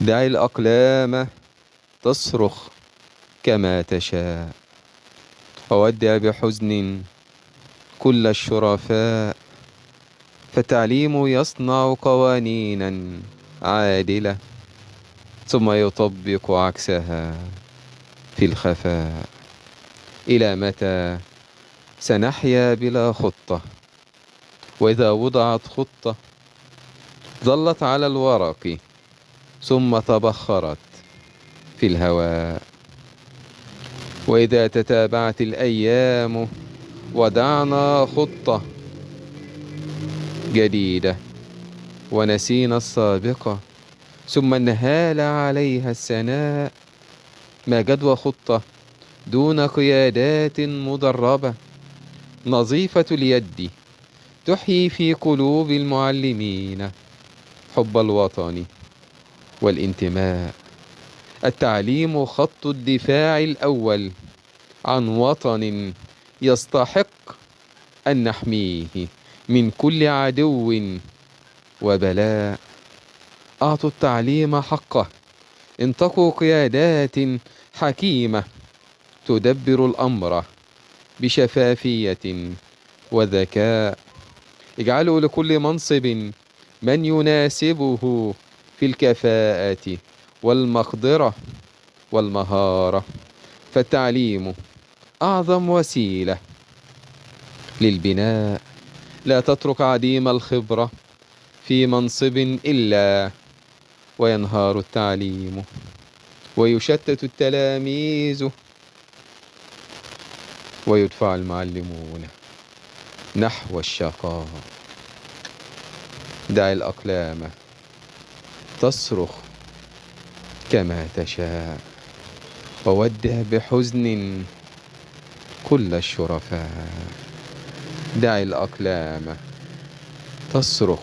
دع الأقلام تصرخ كما تشاء، وودع بحزن كل الشرفاء. فالتعليم يصنع قوانينا عادلة، ثم يطبق عكسها في الخفاء. إلى متى سنحيا بلا خطة؟ وإذا وضعت خطة ظلت على الورق ثم تبخرت في الهواء. وإذا تتابعت الأيام ودعنا خطة جديدة ونسينا السابقة، ثم انهال عليها السناء. ما جدوى خطة دون قيادات مدربة نظيفة اليد تحيي في قلوب المعلمين حب الوطن والانتماء. التعليم خط الدفاع الأول عن وطن يستحق أن نحميه من كل عدو وبلاء. أعطوا التعليم حقه، انتقوا قيادات حكيمة تدبر الأمر بشفافية وذكاء. اجعلوا لكل منصب من يناسبه في الكفاءة والمقدرة والمهارة. فالتعليم أعظم وسيلة للبناء. لا تترك عديم الخبرة في منصب إلا وينهار التعليم، ويشتت التلاميذ، ويدفع المعلمون نحو الشقاء. دع الأقلام تصرخ كما تشاء، وودع بحزن كل الشرفاء. دع الأقلام تصرخ